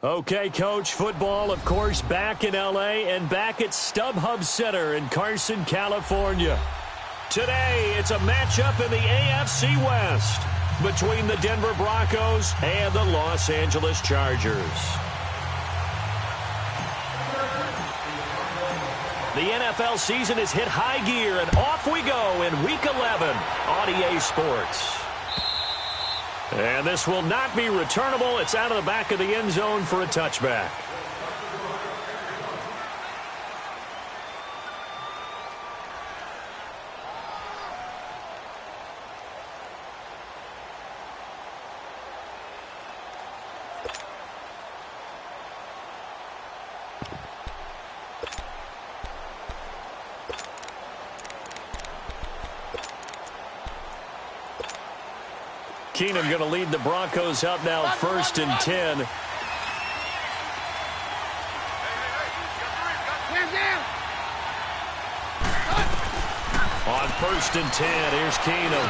Okay, Coach, football, of course, back in L.A. and back at StubHub Center in Carson, California. Today, it's a matchup in the AFC West between the Denver Broncos and the Los Angeles Chargers. The NFL season has hit high gear, and off we go in Week 11 on EA Sports. And this will not be returnable. It's out of the back of the end zone for a touchback. Keenum going to lead the Broncos up now, 1st and 10. On 1st and 10, here's Keenum.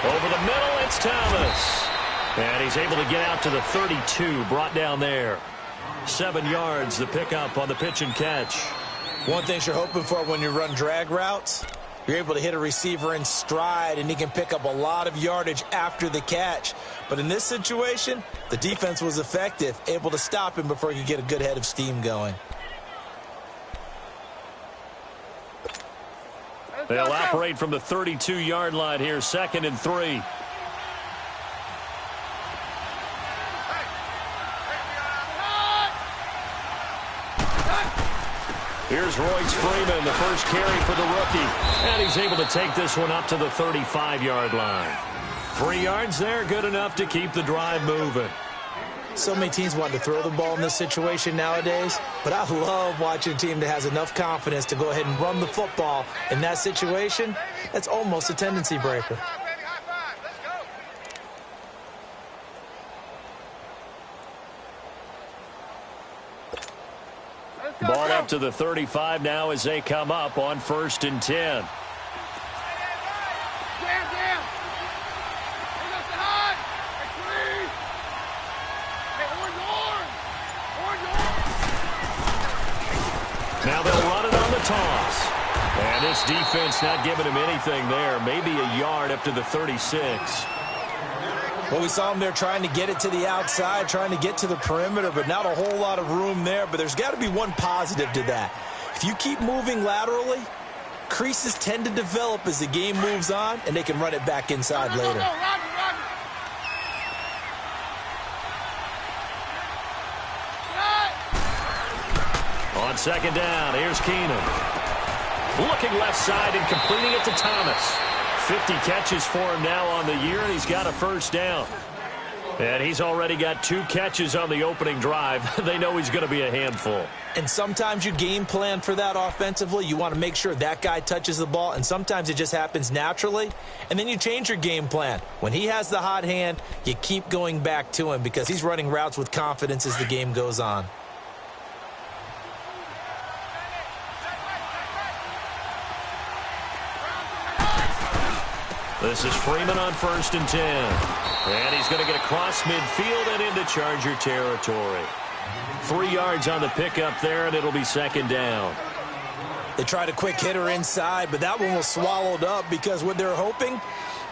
Over the middle, it's Thomas. And he's able to get out to the 32, brought down there. 7 yards, the pickup on the pitch and catch. One thing you're hoping for when you run drag routes, you're able to hit a receiver in stride, and he can pick up a lot of yardage after the catch. But in this situation, the defense was effective, able to stop him before he could get a good head of steam going. They'll operate from the 32-yard line here, 2nd and 3. Here's Royce Freeman, the first carry for the rookie. And he's able to take this one up to the 35-yard line. 3 yards there, good enough to keep the drive moving. So many teams want to throw the ball in this situation nowadays, but I love watching a team that has enough confidence to go ahead and run the football. In that situation, that's almost a tendency breaker. Ball up to the 35 now as they come up on 1st and 10. Now they'll run it on the toss. And this defense not giving him anything there. Maybe a yard up to the 36. Well, we saw him there trying to get it to the outside, trying to get to the perimeter, but not a whole lot of room there. But there's got to be one positive to that. If you keep moving laterally, creases tend to develop as the game moves on, and they can run it back inside later. On 2nd down, here's Keenum. Looking left side and completing it to Thomas. 50 catches for him now on the year, and he's got a 1st down. And he's already got 2 catches on the opening drive. They know he's going to be a handful. And sometimes you game plan for that offensively. You want to make sure that guy touches the ball, and sometimes it just happens naturally. And then you change your game plan. When he has the hot hand, you keep going back to him because he's running routes with confidence as the game goes on. This is Freeman on 1st and 10. And he's going to get across midfield and into Charger territory. 3 yards on the pickup there, and it'll be 2nd down. They tried a quick hitter inside, but that one was swallowed up because what they're hoping,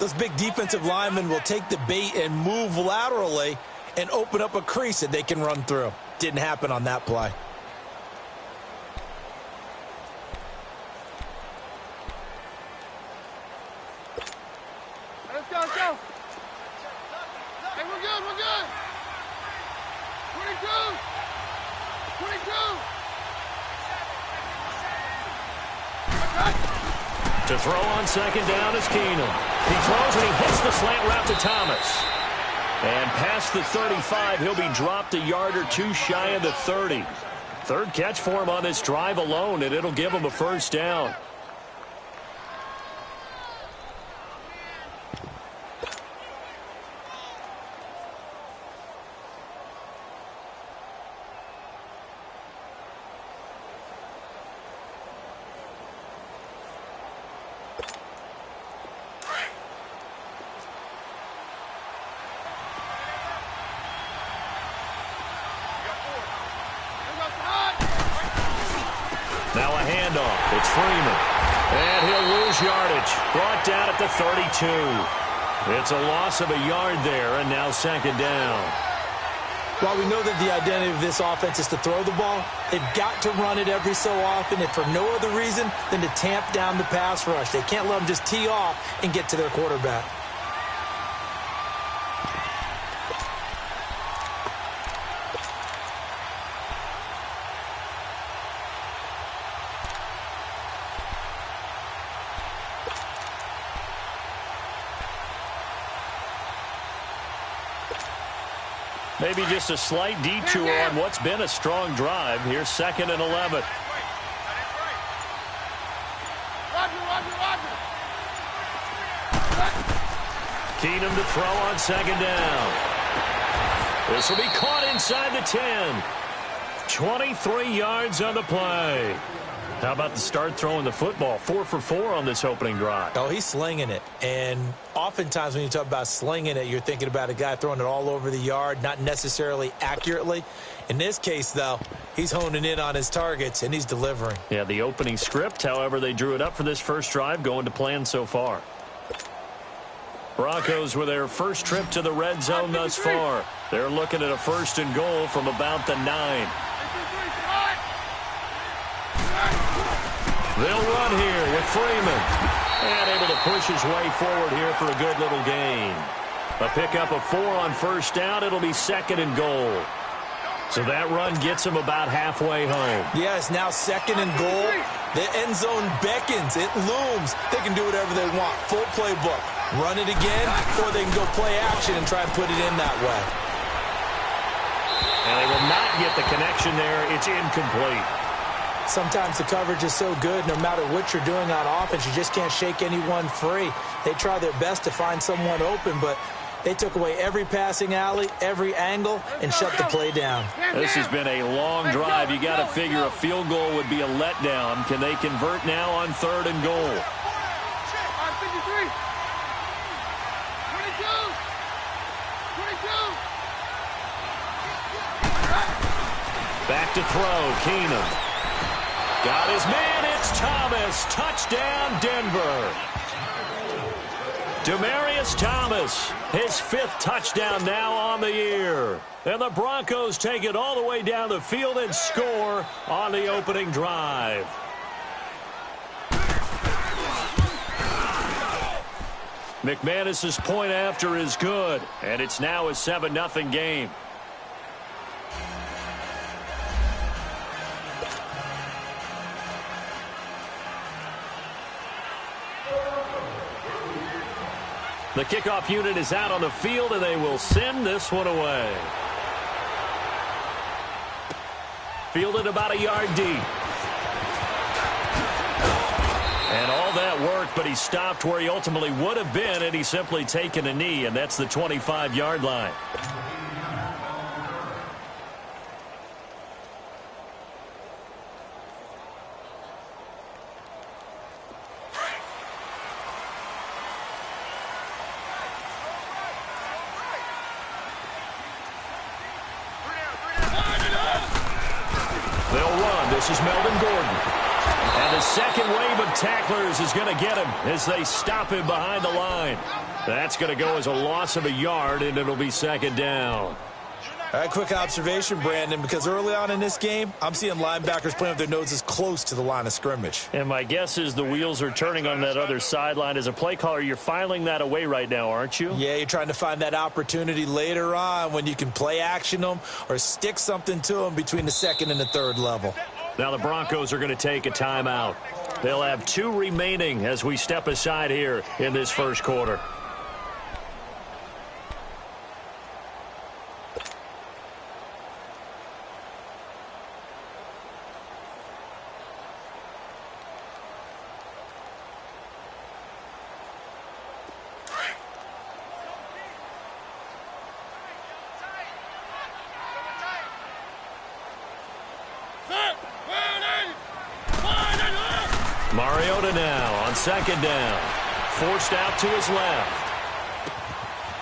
those big defensive linemen will take the bait and move laterally and open up a crease that they can run through. Didn't happen on that play. Let's go. Hey, we're good. 22. To throw on 2nd down is Keenum. He throws and he hits the slant route to Thomas. And past the 35, he'll be dropped a yard or 2 shy of the 30. 3rd catch for him on this drive alone, and it'll give him a 1st down. Now a handoff. It's Freeman. And he'll lose yardage. Brought down at the 32. It's a loss of a yard there, and now second down. While we know that the identity of this offense is to throw the ball, they've got to run it every so often, if for no other reason than to tamp down the pass rush. They can't let them just tee off and get to their quarterback. Maybe just a slight detour on what's been a strong drive. Here's 2nd and 11. Keenum to throw on 2nd down. This will be caught inside the 10. 23 yards on the play. How about the start throwing the football? 4 for 4 on this opening drive. Oh, he's slinging it. And oftentimes when you talk about slinging it, you're thinking about a guy throwing it all over the yard, not necessarily accurately. In this case, though, he's honing in on his targets, and he's delivering. Yeah, the opening script, however, they drew it up for this first drive, going to plan so far. Broncos with their first trip to the red zone thus far. They're looking at a 1st and goal from about the 9. They'll run here with Freeman. And able to push his way forward here for a good little gain. A pickup of 4 on 1st down. It'll be 2nd and goal. So that run gets him about halfway home. Yes, now 2nd and goal. The end zone beckons. It looms. They can do whatever they want. Full playbook. Run it again, or they can go play action and try and put it in that way. And they will not get the connection there. It's incomplete. Sometimes the coverage is so good, no matter what you're doing on offense, you just can't shake anyone free. They try their best to find someone open, but they took away every passing alley, every angle, and shut the play down. This has been a long drive. You got to figure a field goal would be a letdown. Can they convert now on 3rd and goal? Back to throw, Keenum. Got his man, it's Thomas. Touchdown, Denver. Demaryius Thomas, his 5th touchdown now on the year. And the Broncos take it all the way down the field and score on the opening drive. McManus's point after is good, and it's now a 7-0 game. The kickoff unit is out on the field, and they will send this one away. Fielded about a yard deep. And all that work, but he stopped where he ultimately would have been, and he's simply taken a knee, and that's the 25-yard line. This is Melvin Gordon. And the second wave of tacklers is going to get him as they stop him behind the line. That's going to go as a loss of a yard, and it'll be 2nd down. All right, quick observation, Brandon, because early on in this game, I'm seeing linebackers playing with their noses close to the line of scrimmage. And my guess is the wheels are turning on that other sideline. As a play caller, you're filing that away right now, aren't you? Yeah, you're trying to find that opportunity later on when you can play action them or stick something to them between the 2nd and the 3rd level. Now the Broncos are going to take a timeout. They'll have 2 remaining as we step aside here in this first quarter. Mariota now on 2nd down. Forced out to his left.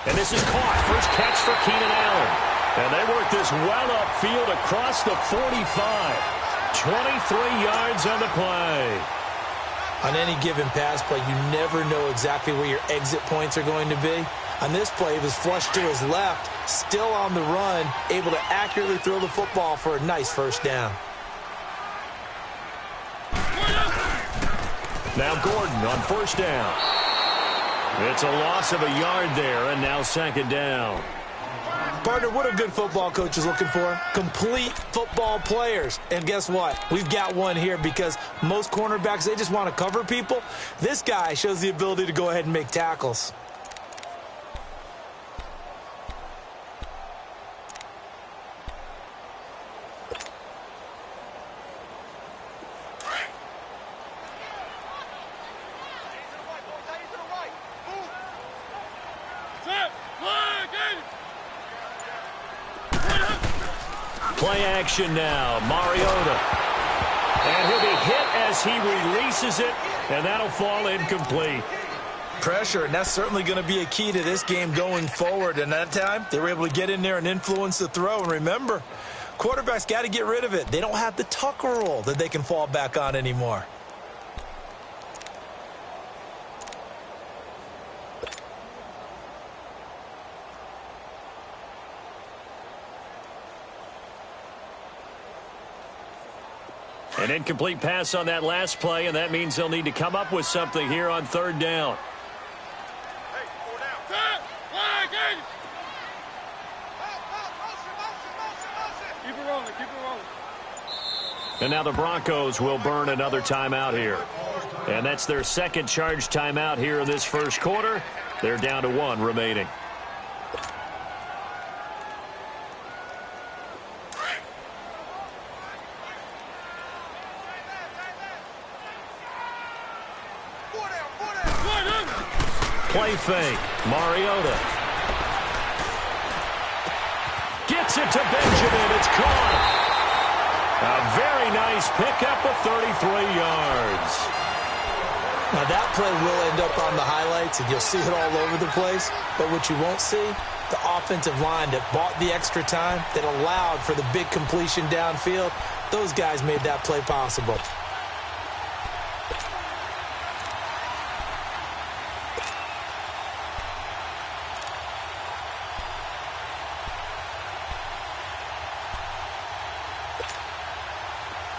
And this is caught. First catch for Keenan Allen. And they work this well upfield across the 45. 23 yards on the play. On any given pass play, you never know exactly where your exit points are going to be. On this play, he was flushed to his left, still on the run, able to accurately throw the football for a nice first down. Now Gordon on first down. It's a loss of a yard there, and now second down. Partner, what a good football coach is looking for. Complete football players. And guess what? We've got one here because most cornerbacks, they just want to cover people. This guy shows the ability to go ahead and make tackles. Play action now, Mariota. And he'll be hit as he releases it, and that'll fall incomplete. Pressure, and that's certainly going to be a key to this game going forward. And that time, they were able to get in there and influence the throw. And remember, quarterbacks got to get rid of it. They don't have the Tucker rule that they can fall back on anymore. An incomplete pass on that last play, and that means they'll need to come up with something here on third down. Keep it rolling, keep it rolling. And now the Broncos will burn another timeout here. And that's their second charge timeout here in this first quarter. They're down to one remaining. Play fake. Mariota. Gets it to Benjamin. It's caught. A very nice pickup of 33 yards. Now that play will end up on the highlights, and you'll see it all over the place. But what you won't see, the offensive line that bought the extra time, that allowed for the big completion downfield, those guys made that play possible.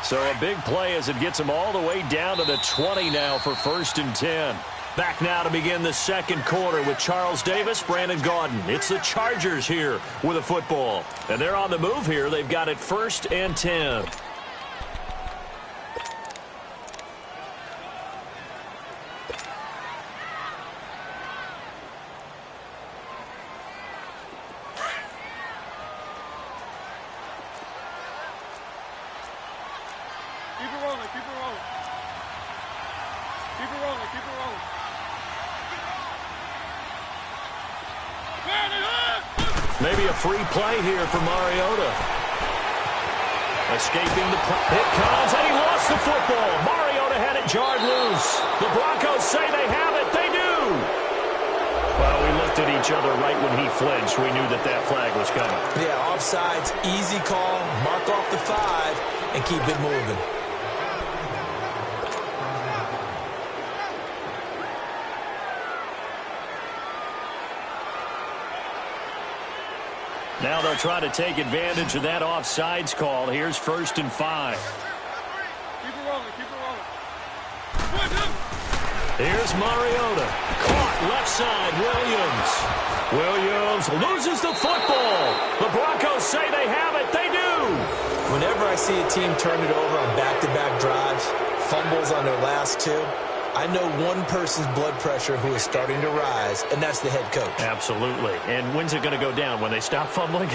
So a big play as it gets them all the way down to the 20 now for 1st and 10. Back now to begin the second quarter with Charles Davis, Brandon Gaudin. It's the Chargers here with a football. And they're on the move here. They've got it 1st and 10. Keep it rolling, keep it rolling. Keep it rolling, keep it rolling. Maybe a free play here for Mariota. Escaping the play. It comes, and he lost the football. Mariota had it jarred loose. The Broncos say they have it. They do. Well, we looked at each other right when he flinched. We knew that that flag was coming. Yeah, offsides, easy call. Mark off the 5 and keep it moving. Now they'll try to take advantage of that offsides call. Here's 1st and 5. Keep it rolling, keep it rolling. Here's Mariota. Caught left side, Williams. Williams loses the football. The Broncos say they have it. They do. Whenever I see a team turn it over on back-to-back drives, fumbles on their last 2, I know one person's blood pressure who is starting to rise, and that's the head coach. Absolutely. And when's it going to go down? When they stop fumbling?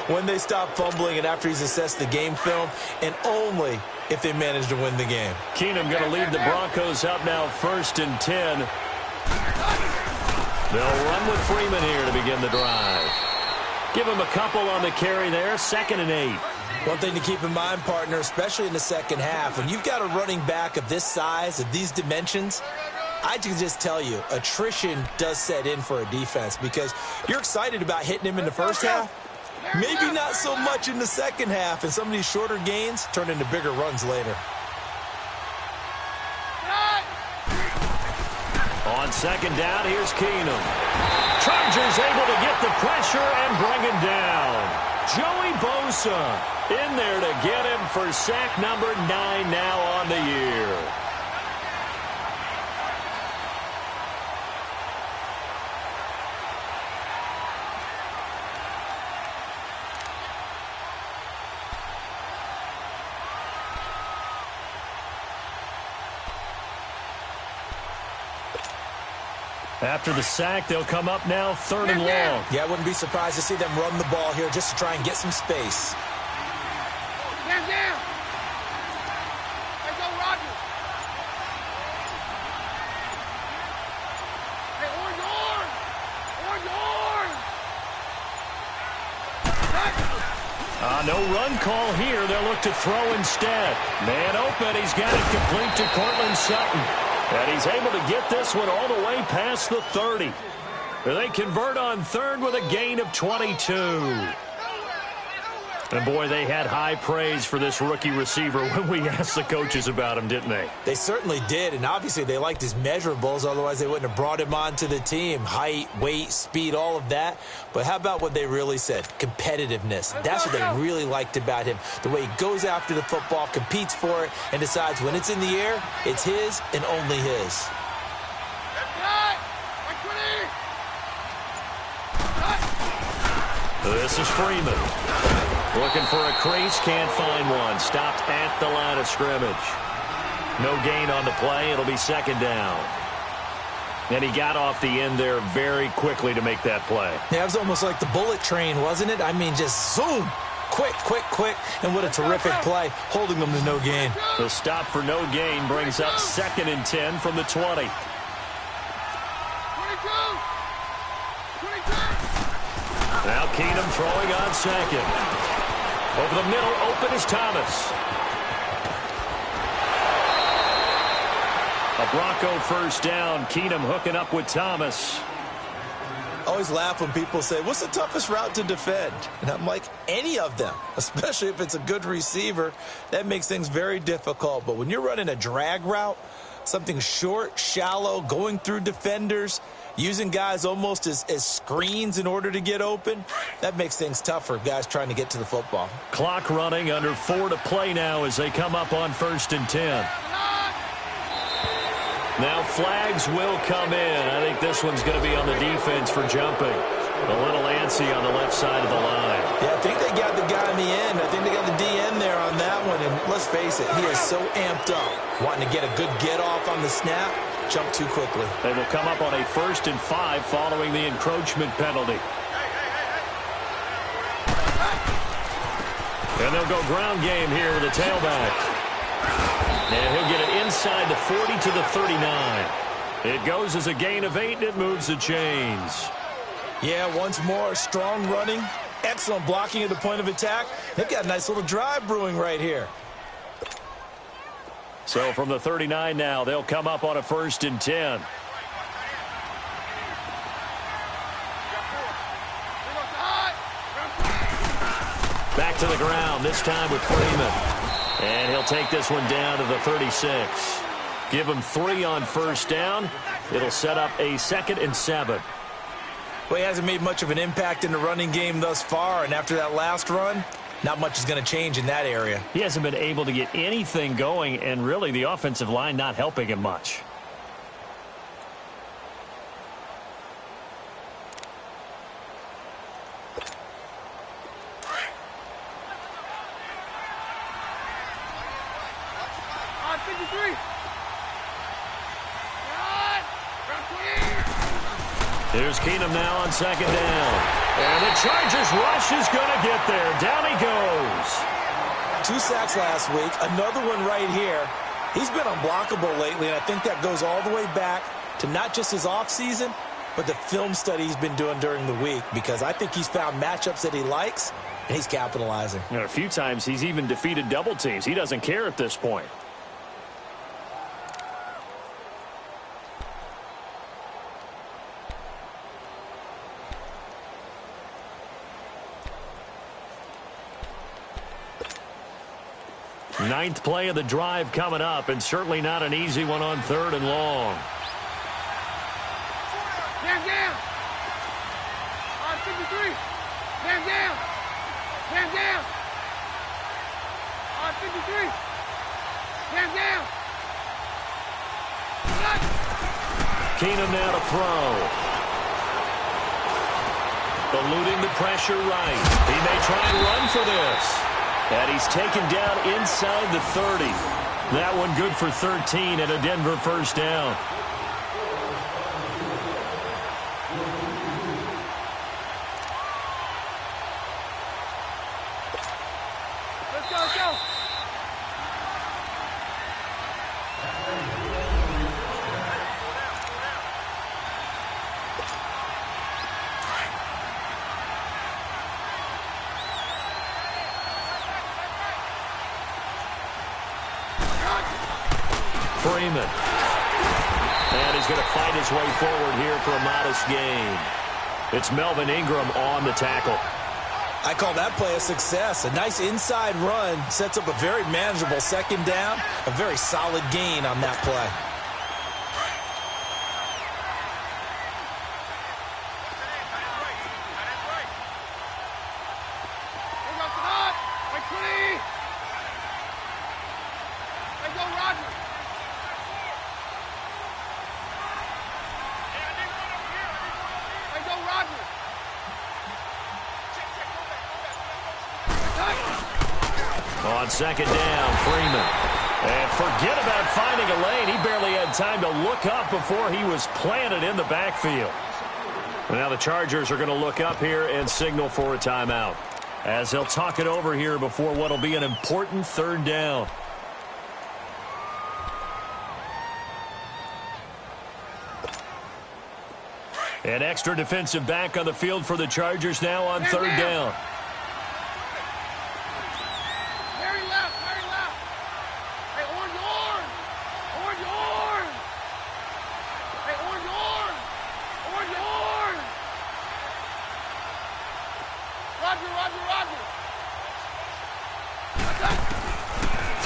When they stop fumbling and after he's assessed the game film, and only if they manage to win the game. Keenum going to lead the Broncos up now 1st and 10. They'll run with Freeman here to begin the drive. Give him a couple on the carry there. 2nd and 8. One thing to keep in mind, partner, especially in the second half, when you've got a running back of this size, of these dimensions, I can just tell you, attrition does set in for a defense because you're excited about hitting him in the first half, Maybe not so much in the second half, and some of these shorter gains turn into bigger runs later. On second down, here's Keenum. Chargers able to get the pressure and bring him down. Joey Bosa in there to get him for sack number 9 now on the year. After the sack, they'll come up now 3rd and long. Yeah, I wouldn't be surprised to see them run the ball here just to try and get some space. Down. Let's go, Roger. Hey, orange. No run call here. They'll look to throw instead. Man open. He's got it complete to Cortland Sutton. And he's able to get this one all the way past the 30. They convert on 3rd with a gain of 22. And, boy, they had high praise for this rookie receiver when we asked the coaches about him, didn't they? They certainly did, and obviously they liked his measurables. Otherwise, they wouldn't have brought him onto the team. Height, weight, speed, all of that. But how about what they really said? Competitiveness. That's what they really liked about him. The way he goes after the football, competes for it, and decides when it's in the air, it's his and only his. This is Freeman. Looking for a crease, can't find one. Stopped at the line of scrimmage. No gain on the play. It'll be 2nd down. And he got off the end there very quickly to make that play. Yeah, it was almost like the bullet train, wasn't it? I mean, just zoom. Quick. And what a terrific play, holding them to no gain. The stop for no gain brings up 2nd and 10 from the 20. 22. Now Keenum throwing on 2nd. Over the middle, open is Thomas. A Bronco 1st down. Keenum hooking up with Thomas. I always laugh when people say, what's the toughest route to defend? And I'm like, any of them, especially if it's a good receiver. That makes things very difficult. But when you're running a drag route, something short, shallow, going through defenders, using guys almost as screens in order to get open, that makes things tough for guys trying to get to the football. Clock running, under 4 to play now as they come up on 1st and 10. Now flags will come in. I think this one's going to be on the defense for jumping. A little antsy on the left side of the line. Yeah, I think they got the guy in the end. I think they got the DN there on that one. And let's face it, he is so amped up, wanting to get a good get off on the snap. Jump too quickly. They will come up on a 1st and 5 following the encroachment penalty. And they'll go ground game here with a tailback. And he'll get it inside the 40 to the 39. It goes as a gain of 8, and it moves the chains. Yeah, once more, strong running, excellent blocking at the point of attack. They've got a nice little drive brewing right here. So from the 39 now, they'll come up on a 1st and 10. Back to the ground, this time with Freeman. And he'll take this one down to the 36. Give him 3 on 1st down. It'll set up a 2nd and 7. Well, he hasn't made much of an impact in the running game thus far, and after that last run, not much is going to change in that area. He hasn't been able to get anything going, and really the offensive line not helping him much. Here's Keenum now on 2nd down. And the Chargers rush is going to get there. Down he goes. 2 sacks last week. Another one right here. He's been unblockable lately, and I think that goes all the way back to not just his offseason, but the film study he's been doing during the week, because I think he's found matchups that he likes, and he's capitalizing. And a few times he's even defeated double teams. He doesn't care at this point. Ninth play of the drive coming up, and certainly not an easy one on 3rd and long. Man down. On 53. Man down. Man down. On 53. Man down. Cut. Keenum now to throw. Eluding the pressure right. He may try and run for this. And he's taken down inside the 30. That one good for 13 and a Denver first down. Let's go, let's go. Freeman. And he's going to fight his way forward here for a modest gain. It's Melvin Ingram on the tackle. I call that play a success. A nice inside run sets up a very manageable second down. A very solid gain on that play. On second down, Freeman. And forget about finding a lane. He barely had time to look up before he was planted in the backfield. Now the Chargers are going to look up here and signal for a timeout, as they'll talk it over here before what will be an important 3rd down. An extra defensive back on the field for the Chargers now on 3rd down.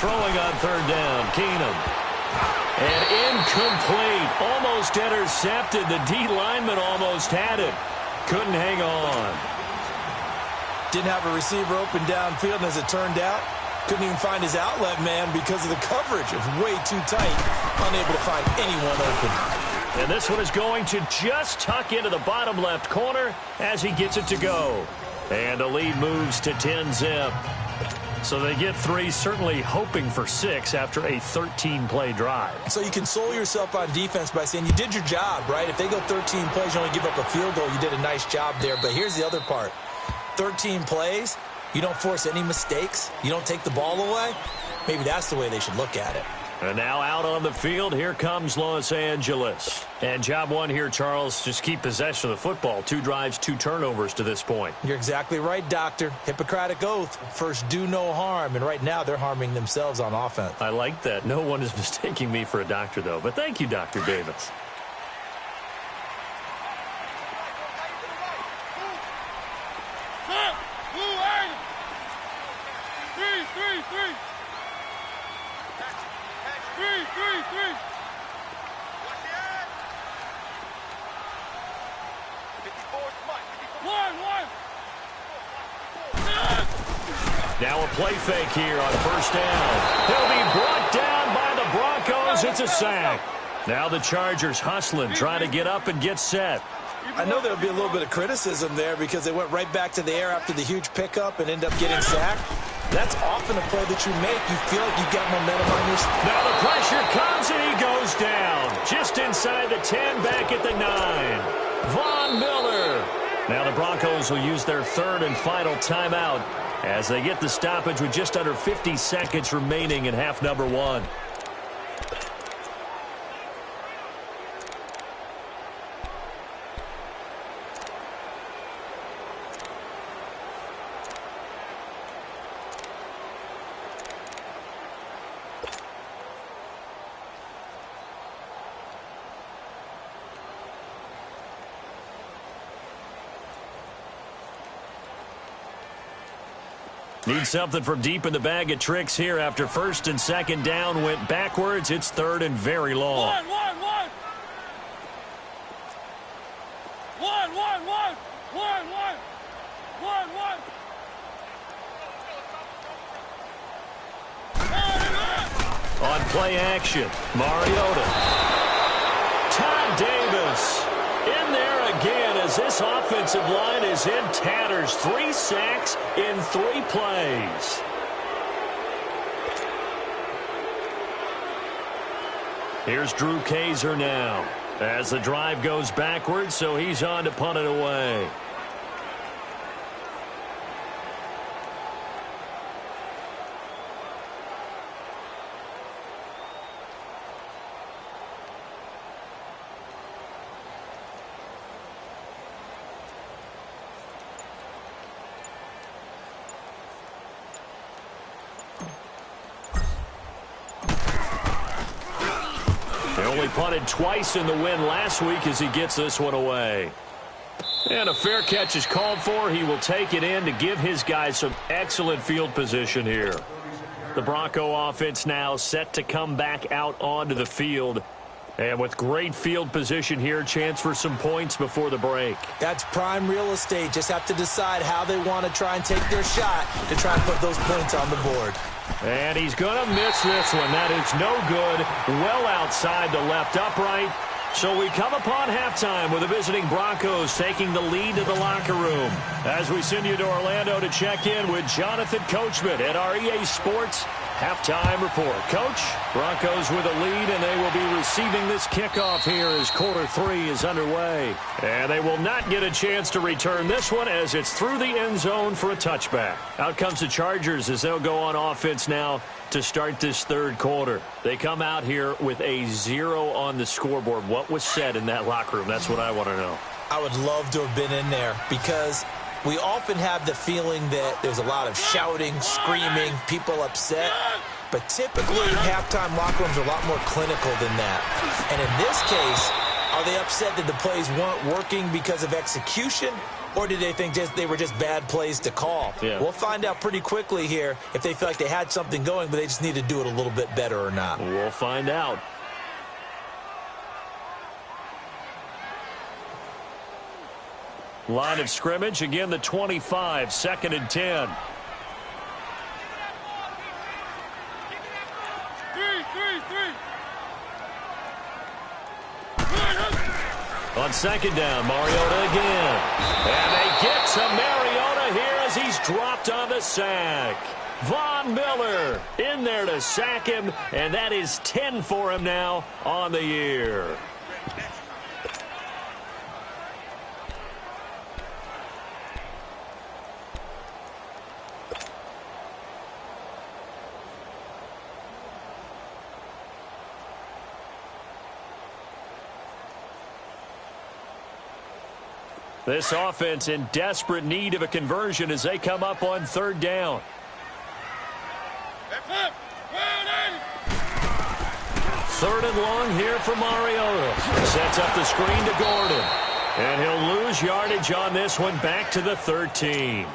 Throwing on 3rd down, Keenum. And incomplete. Almost intercepted. The D lineman almost had it. Couldn't hang on. Didn't have a receiver open downfield, and as it turned out, couldn't even find his outlet man because of the coverage. It was way too tight. Unable to find anyone open. And this one is going to just tuck into the bottom left corner as he gets it to go. And the lead moves to 10-zip. So they get 3, certainly hoping for 6 after a 13-play drive. So you console yourself on defense by saying you did your job, right? If they go 13 plays, you only give up a field goal, you did a nice job there. But here's the other part. 13 plays, you don't force any mistakes, you don't take the ball away. Maybe that's the way they should look at it. And now out on the field, here comes Los Angeles. And job one here, Charles, just keep possession of the football. 2 drives, 2 turnovers to this point. You're exactly right, Doctor. Hippocratic oath. First, do no harm. And right now, they're harming themselves on offense. I like that. No one is mistaking me for a doctor, though. But thank you, Dr. Davis. Now a play fake here on 1st down. He'll be brought down by the Broncos. It's a sack. Now the Chargers hustling, trying to get up and get set. I know there'll be a little bit of criticism there because they went right back to the air after the huge pickup and end up getting sacked. That's often a play that you make. You feel like you've got momentum on your side. Now the pressure comes and he goes down. Just inside the 10, back at the 9. Von Miller. Now the Broncos will use their 3rd and final timeout as they get the stoppage with just under 50 seconds remaining in half number 1. Need something from deep in the bag of tricks here after first and second down went backwards. It's third and very long. One. On play action, Mariota. Todd Davis in there again as this offensive line is in tatters. 3 sacks in 3 plays. Here's Drew Kaiser now as the drive goes backwards, so he's on to punt it away. Only punted twice in the win last week as he gets this one away. And a fair catch is called for. He will take it in to give his guys some excellent field position here. The Bronco offense now set to come back out onto the field. And with great field position here, chance for some points before the break. That's prime real estate. Just have to decide how they want to try and take their shot to try and put those points on the board. And he's going to miss this one. That is no good. Well outside the left upright. So we come upon halftime with the visiting Broncos taking the lead to the locker room. As we send you to Orlando to check in with Jonathan Coachman at our EA Sports Halftime Report. Coach, Broncos with a lead, and they will be receiving this kickoff here as quarter 3 is underway. And they will not get a chance to return this one as it's through the end zone for a touchback. Out comes the Chargers as they'll go on offense now to start this third quarter. They come out here with a 0 on the scoreboard. What was said in that locker room? That's what I want to know. I would love to have been in there because we often have the feeling that there's a lot of shouting, screaming, people upset. But typically, halftime locker rooms are a lot more clinical than that. And in this case, are they upset that the plays weren't working because of execution? Or did they think they were just bad plays to call? Yeah. We'll find out pretty quickly here if they feel like they had something going, but they just need to do it a little bit better or not. We'll find out. Line of scrimmage, again the 25, 2nd and 10. On 2nd down, Mariota again. And they get to Mariota here as he's dropped on the sack. Von Miller in there to sack him, and that is 10 for him now on the year. This offense in desperate need of a conversion as they come up on 3rd down. Third and long here for Mariota. Sets up the screen to Gordon. And he'll lose yardage on this one back to the 13.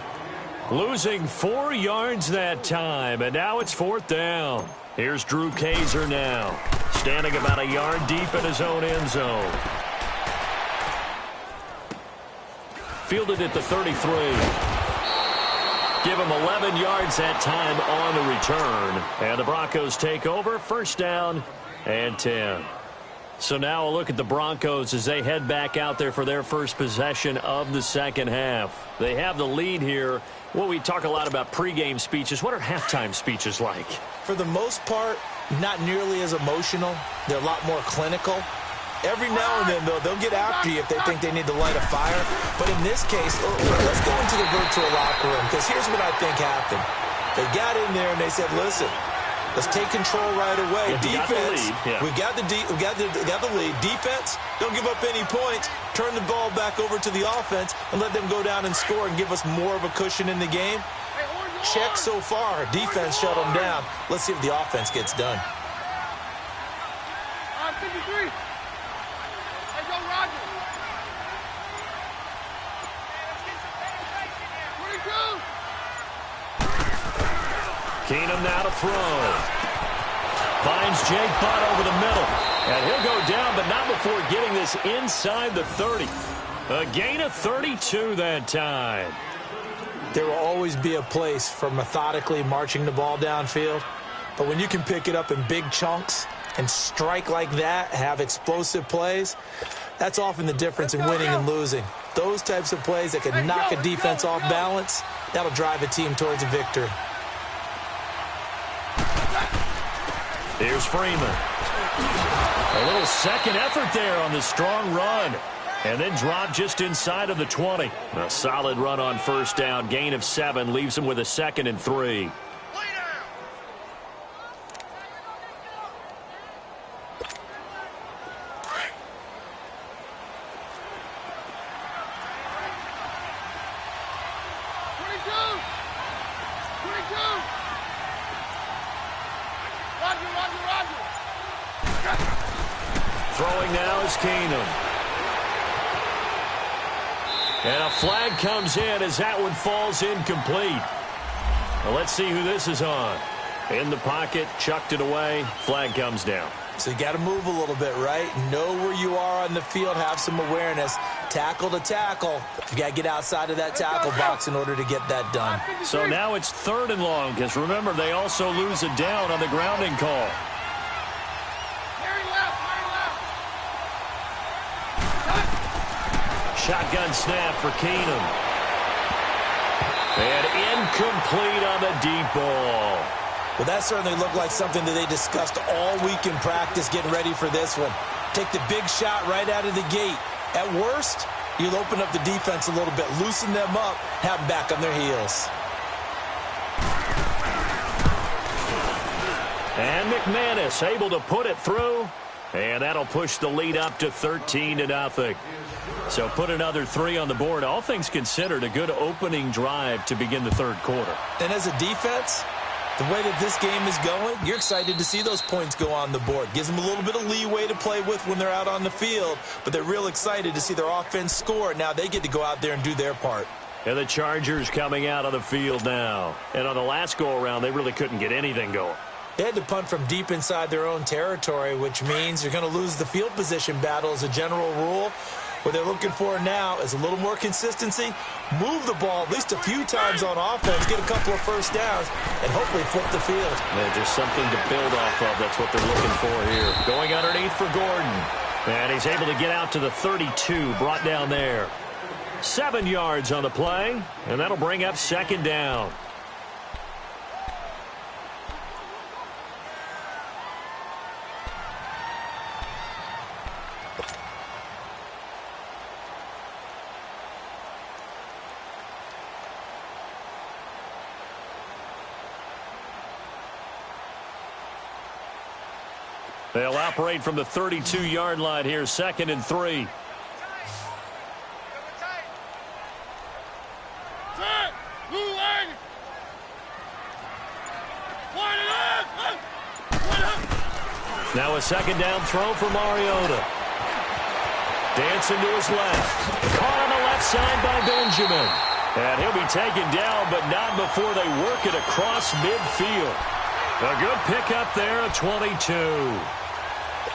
Losing 4 yards that time, and now it's 4th down. Here's Drew Kaiser now, standing about a yard deep in his own end zone. Fielded at the 33. Give him 11 yards that time on the return. And the Broncos take over, 1st down and 10. So now a look at the Broncos as they head back out there for their first possession of the second half. They have the lead here. Well, we talk a lot about pregame speeches. What are halftime speeches like? For the most part, not nearly as emotional. They're a lot more clinical. Every now and then, though, they'll get after you if they think they need to light a fire. But in this case, let's go into the virtual locker room, because here's what I think happened. They got in there and they said, listen, let's take control right away. Defense, we got the lead. Defense, don't give up any points. Turn the ball back over to the offense and let them go down and score and give us more of a cushion in the game. Check so far. Defense shut them down. Let's see if the offense gets done. 53. Keenum now to throw. Finds Jake Butt over the middle. And he'll go down, but not before getting this inside the 30. A gain of 32 that time. There will always be a place for methodically marching the ball downfield. But when you can pick it up in big chunks and strike like that, have explosive plays, that's often the difference in winning and losing. Those types of plays that can knock a defense off balance, that'll drive a team towards a victory. Here's Freeman. A little second effort there on the strong run. And then drop just inside of the 20. A solid run on first down. Gain of 7 leaves him with a 2nd and 3. Throwing now is Keenum. And a flag comes in as that one falls incomplete. Well, let's see who this is on. In the pocket, chucked it away, flag comes down. So you got to move a little bit, right? Know where you are on the field, have some awareness. Tackle to tackle. You got to get outside of that tackle box in order to get that done. So now it's 3rd and long, because remember, they also lose a down on the grounding call. Shotgun snap for Keenum. And incomplete on the deep ball. Well, that certainly looked like something that they discussed all week in practice getting ready for this one. Take the big shot right out of the gate. At worst, you'll open up the defense a little bit, loosen them up, have them back on their heels. And McManus able to put it through. And that'll push the lead up to 13-0. So put another 3 on the board. All things considered, a good opening drive to begin the 3rd quarter. And as a defense, the way that this game is going, you're excited to see those points go on the board. Gives them a little bit of leeway to play with when they're out on the field, but they're real excited to see their offense score. Now they get to go out there and do their part. And the Chargers coming out on the field now. And on the last go-around, they really couldn't get anything going. They had to punt from deep inside their own territory, which means you're going to lose the field position battle as a general rule. What they're looking for now is a little more consistency, move the ball at least a few times on offense, get a couple of first downs, and hopefully flip the field. Yeah, just something to build off of. That's what they're looking for here. Going underneath for Gordon. And he's able to get out to the 32, brought down there. 7 yards on the play, and that'll bring up 2nd down. They'll operate from the 32-yard line here, 2nd and 3. Now a 2nd down throw for Mariota. Dancing to his left. Caught on the left side by Benjamin. And he'll be taken down, but not before they work it across midfield. A good pickup there at 22.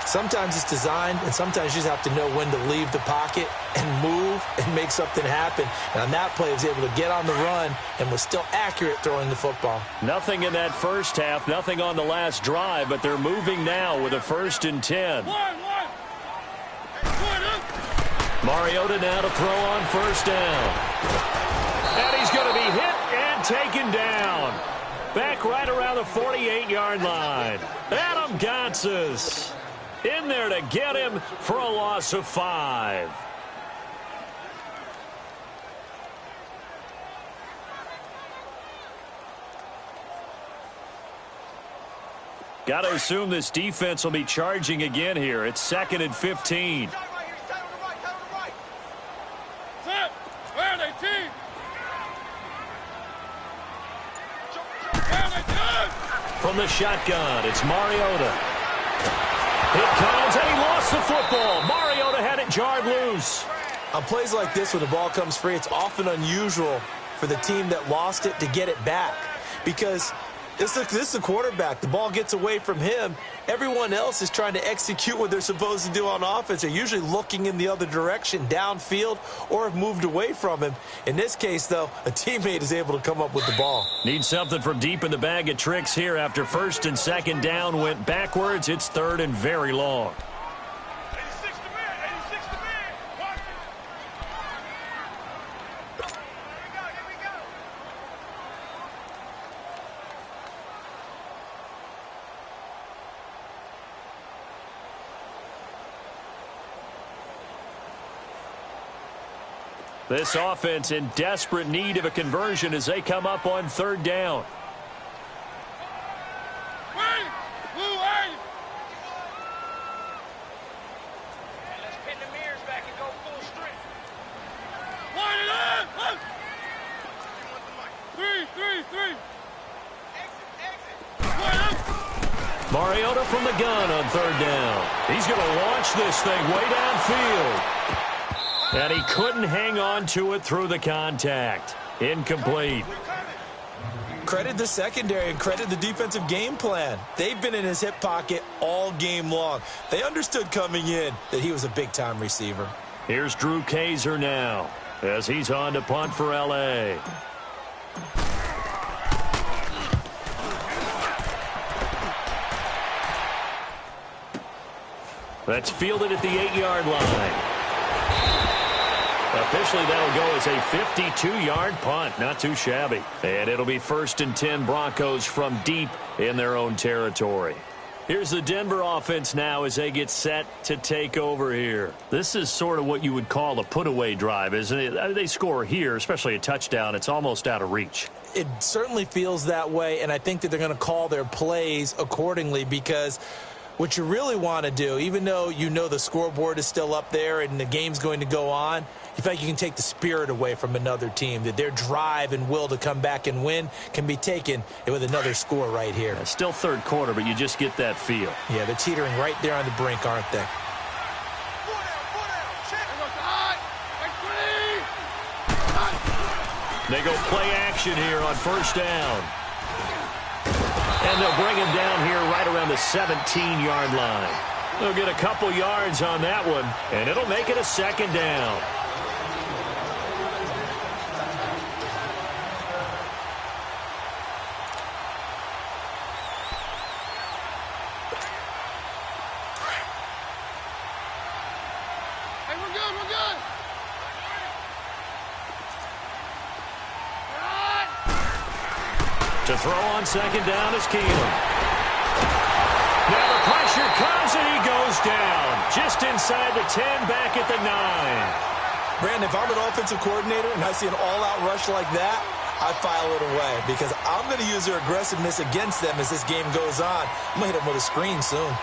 Sometimes it's designed, and sometimes you just have to know when to leave the pocket and move and make something happen. And on that play, he was able to get on the run and was still accurate throwing the football. Nothing in that first half, nothing on the last drive, but they're moving now with a 1st and 10. Mariota now to throw on 1st down. And he's going to be hit and taken down. Back right around the 48-yard line. Adam Gotsis in there to get him for a loss of 5. Got to assume this defense will be charging again here. It's 2nd and 15. From the shotgun, it's Mariota. It comes, and he lost the football. Mariota had it jarred loose. On plays like this, when the ball comes free, it's often unusual for the team that lost it to get it back, because This is the quarterback. The ball gets away from him. Everyone else is trying to execute what they're supposed to do on offense. They're usually looking in the other direction, downfield, or have moved away from him. In this case, though, a teammate is able to come up with the ball. Need something from deep in the bag of tricks here after first and second down went backwards. It's third and very long. This offense in desperate need of a conversion as they come up on third down. Let's pin the mirrors back and go full strength. Three. Mariota from the gun on third down. He's going to launch this thing way downfield. And he couldn't hang on to it through the contact. Incomplete. Credit the secondary and credit the defensive game plan. They've been in his hip pocket all game long. They understood coming in that he was a big-time receiver. Here's Drew Kaiser now as he's on to punt for L.A. That's fielded at the 8-yard line. Officially, that'll go as a 52-yard punt. Not too shabby. And it'll be 1st and 10 Broncos from deep in their own territory. Here's the Denver offense now as they get set to take over here. This is sort of what you would call a put-away drive, isn't it? They score here, especially a touchdown. It's almost out of reach. It certainly feels that way, and I think that they're going to call their plays accordingly because what you really want to do, even though you know the scoreboard is still up there and the game's going to go on, you feel like you can take the spirit away from another team, that their drive and will to come back and win can be taken with another score right here. It's still third quarter, but you just get that feel. Yeah, they're teetering right there on the brink, aren't they? They go play action here on first down. And they'll bring him down here right around the 17-yard line. They'll get a couple yards on that one, and it'll make it a second down. Hey, we're good. To throw on second down is Keenum. Now the pressure comes and he goes down. Just inside the 10, back at the 9. Brandon, if I'm an offensive coordinator and I see an all-out rush like that, I file it away because I'm going to use their aggressiveness against them as this game goes on. I'm going to hit them with a screen soon.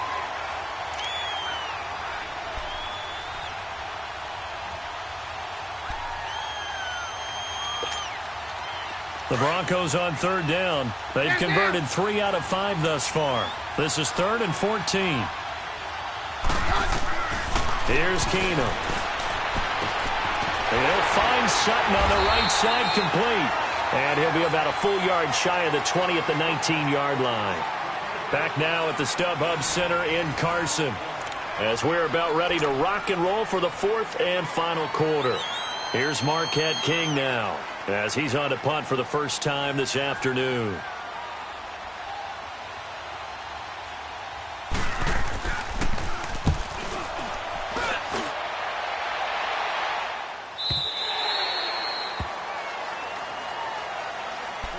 The Broncos on third down. They've converted 3 out of 5 thus far. This is 3rd and 14. Here's Keenum. And he'll find Sutton on the right side complete. And he'll be about a full yard shy of the 20 at the 19-yard line. Back now at the StubHub Center in Carson as we're about ready to rock and roll for the 4th and final quarter. Here's Marquette King now as he's on to punt for the first time this afternoon.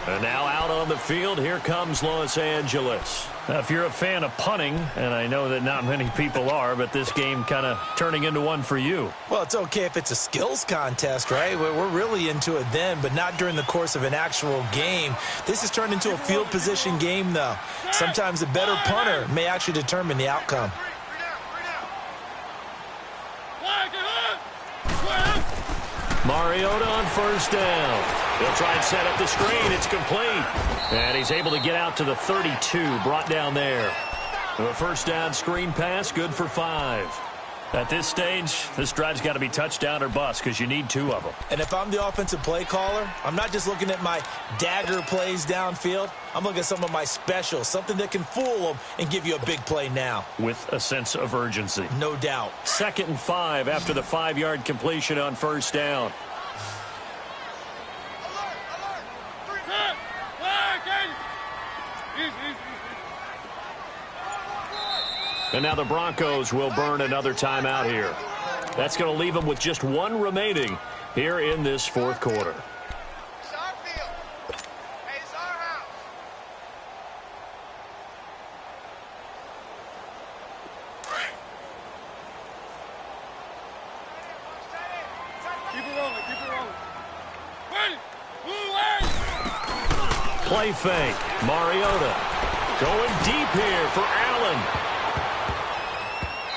And now out on the field, here comes Los Angeles. Now, if you're a fan of punting, and I know that not many people are, but this game kind of turning into one for you. Well, it's okay if it's a skills contest, right? We're really into it then, but not during the course of an actual game. This has turned into a field position game, though. Sometimes the better punter may actually determine the outcome. Mariota on first down. He'll try and set up the screen. It's complete. And he's able to get out to the 32, brought down there. A first down screen pass, good for 5. At this stage, this drive's got to be touchdown or bust because you need 2 of them. And if I'm the offensive play caller, I'm not just looking at my dagger plays downfield. I'm looking at some of my specials, something that can fool them and give you a big play now. With a sense of urgency. No doubt. 2nd and 5 after the 5-yard completion on 1st down. And now the Broncos will burn another timeout here. That's going to leave them with just 1 remaining here in this 4th quarter. It's our field. Hey, it's our house. Keep it rolling, keep it rolling. Ready? Play fake. Mariota going deep here for Allen.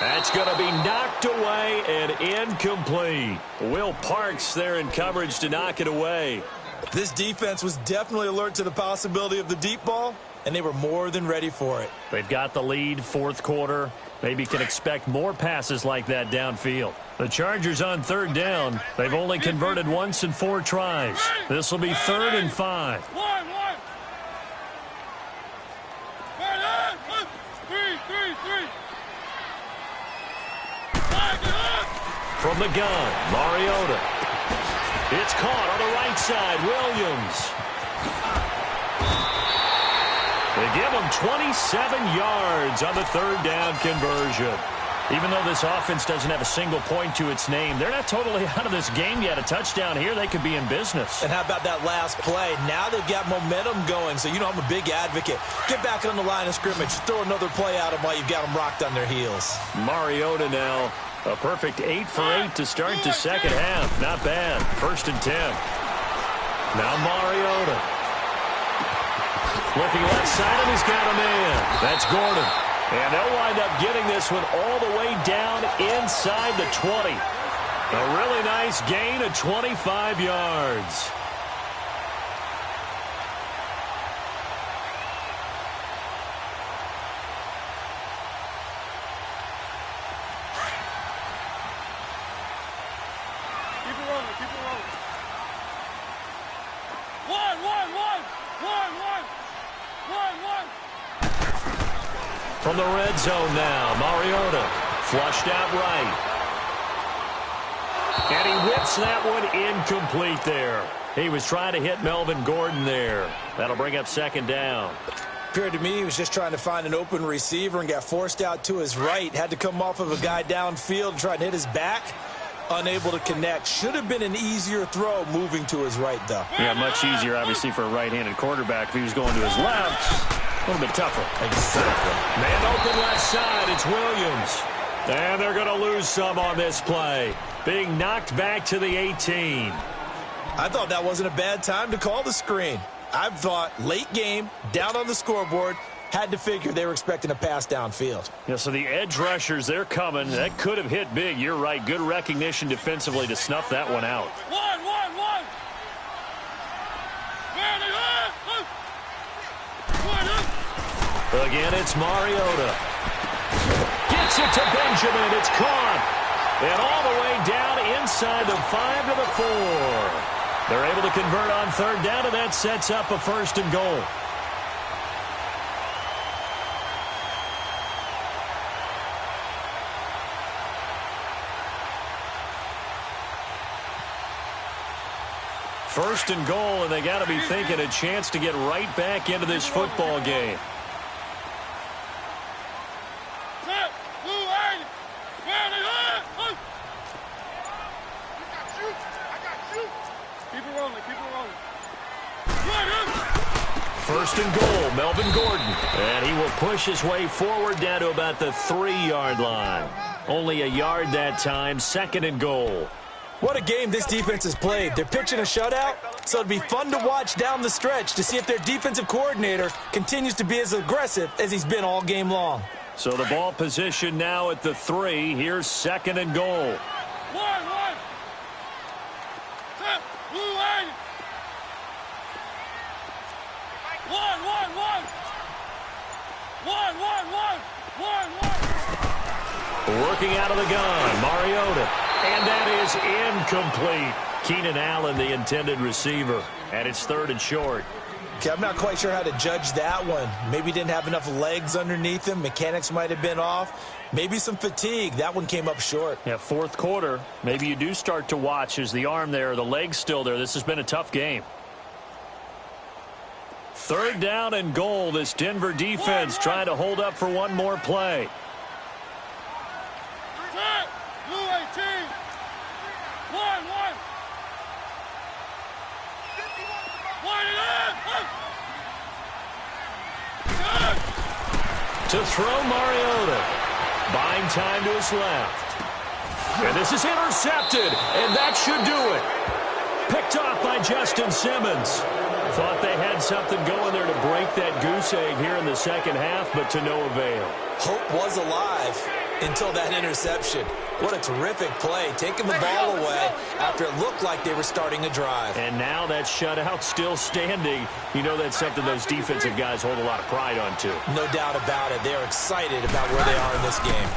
That's going to be knocked away and incomplete. Will Parks there in coverage to knock it away. This defense was definitely alert to the possibility of the deep ball, and they were more than ready for it. They've got the lead, 4th quarter. Maybe can expect more passes like that downfield. The Chargers on 3rd down. They've only converted once in 4 tries. This will be 3rd and 5. From the gun, Mariota. It's caught on the right side, Williams. They give him 27 yards on the 3rd down conversion. Even though this offense doesn't have a single point to its name, they're not totally out of this game yet. A touchdown here, they could be in business. And how about that last play? Now they've got momentum going, so you know I'm a big advocate. Get back on the line of scrimmage. Throw another play at them while you've got them rocked on their heels. Mariota now. A perfect 8 for 8 to start the 2nd half. Not bad. 1st and 10. Now Mariota. Looking left side, and he's got a man. That's Gordon. And they'll wind up getting this one all the way down inside the 20. A really nice gain of 25 yards. From the red zone now, Mariota flushed out right. And he whips that one incomplete there. He was trying to hit Melvin Gordon there. That'll bring up 2nd down. Appeared to me he was just trying to find an open receiver and got forced out to his right. Had to come off of a guy downfield, trying to hit his back. Unable to connect. Should have been an easier throw moving to his right, though. Yeah, much easier, obviously, for a right-handed quarterback. If he was going to his left, a little bit tougher. Exactly. Man open left side, it's Williams. And they're going to lose some on this play. Being knocked back to the 18. I thought that wasn't a bad time to call the screen. I thought late game, down on the scoreboard, had to figure they were expecting a pass downfield. Yeah, so the edge rushers, they're coming. That could have hit big. You're right. Good recognition defensively to snuff that one out. Again, it's Mariota. Gets it to Benjamin. It's caught. And all the way down inside the 5 to the 4. They're able to convert on 3rd down, and that sets up a 1st and goal. First and goal, and they got to be thinking a chance to get right back into this football game. First and goal, Melvin Gordon. And he will push his way forward down to about the 3-yard line. Only a yard that time, 2nd and goal. What a game this defense has played. They're pitching a shutout, so it'll be fun to watch down the stretch to see if their defensive coordinator continues to be as aggressive as he's been all game long. So the ball position now at the 3. Here's 2nd and goal. Working out of the gun, Mariota. And that is incomplete. Keenan Allen, the intended receiver. And it's 3rd and short. Okay, I'm not quite sure how to judge that one. Maybe he didn't have enough legs underneath him. Mechanics might have been off. Maybe some fatigue. That one came up short. Yeah, 4th quarter. Maybe you do start to watch. Is the arm there, the leg's still there? This has been a tough game. 3rd down and goal. This Denver defense trying to hold up for one more play. Blue 18. 1. To throw Mariota. Buying time to his left. And this is intercepted. And that should do it. Picked off by Justin Simmons. Thought they had something going there to break that goose egg here in the second half, but to no avail. Hope was alive until that interception. What a terrific play, taking the ball away after it looked like they were starting a drive. And now that shutout still standing. You know that's something those defensive guys hold a lot of pride on, too. No doubt about it. They're excited about where they are in this game.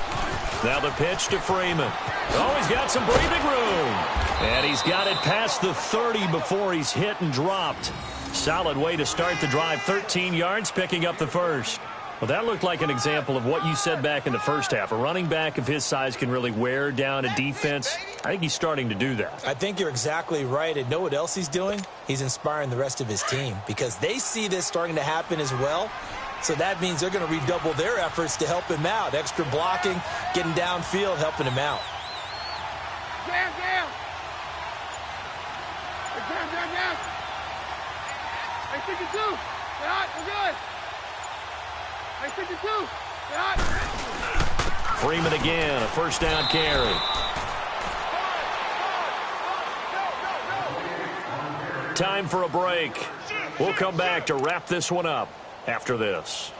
Now the pitch to Freeman. Oh, he's got some breathing room. And he's got it past the 30 before he's hit and dropped. Solid way to start the drive. 13 yards, picking up the first. Well, that looked like an example of what you said back in the first half. A running back of his size can really wear down a defense. I think he's starting to do that. I think you're exactly right. And know what else he's doing? He's inspiring the rest of his team because they see this starting to happen as well. So that means they're going to redouble their efforts to help him out. Extra blocking, getting downfield, helping him out. Jam. I think it's 2. We're hot. We're good. I think it's 2. We're hot. Freeman again, a first down carry. Time for a break. We'll come back to wrap this one up after this.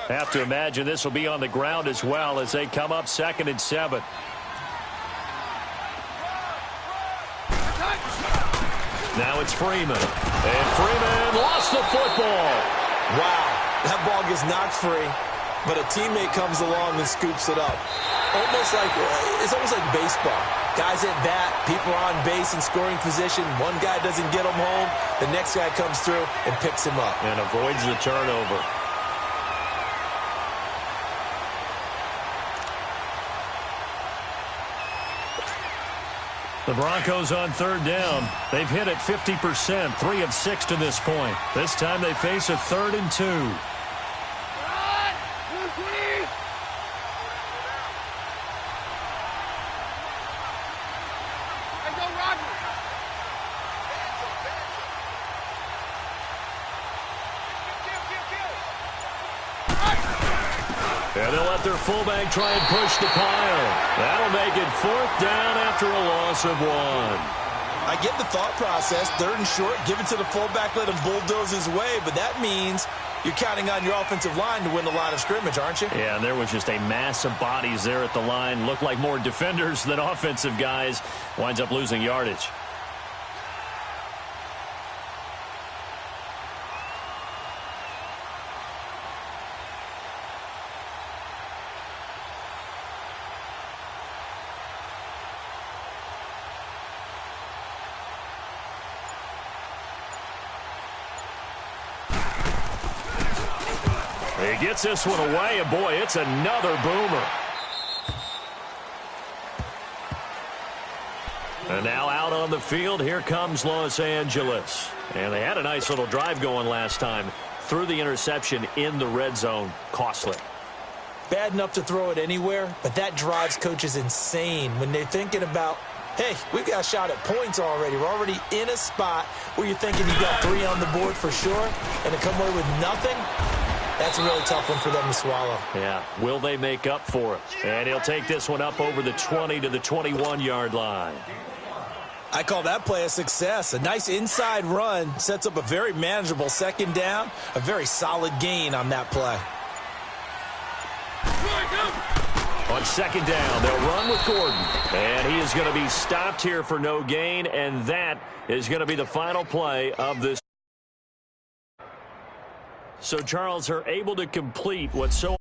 Have to imagine this will be on the ground as well as they come up 2nd and 7. Now it's Freeman. And Freeman lost the football. Wow, that ball gets knocked free, but a teammate comes along and scoops it up. It's almost like baseball. Guys at bat, people are on base in scoring position. One guy doesn't get him home. The next guy comes through and picks him up. And avoids the turnover. The Broncos on 3rd down. They've hit it 50%, 3 of 6 to this point. This time they face a 3rd and 2. And they'll let their fullback try and push the pile. That'll make it 4th down after a loss of 1. I get the thought process. 3rd and short, give it to the fullback, let him bulldoze his way. But that means you're counting on your offensive line to win the line of scrimmage, aren't you? Yeah, and there was just a mass of bodies there at the line. Looked like more defenders than offensive guys. Winds up losing yardage. He gets this one away, and boy, it's another boomer. And now out on the field, here comes Los Angeles. And they had a nice little drive going last time. Threw the interception in the red zone. Costly. Bad enough to throw it anywhere, but that drives coaches insane when they're thinking about, hey, we've got a shot at points already. We're already in a spot where you're thinking you got 3 on the board for sure, and to come away with nothing, that's a really tough one for them to swallow. Yeah, will they make up for it? And he'll take this one up over the 20 to the 21-yard line. I call that play a success. A nice inside run sets up a very manageable 2nd down, a very solid gain on that play. On 2nd down, they'll run with Gordon. And he is going to be stopped here for no gain, and that is going to be the final play of this. So, Charles, are able to complete what's so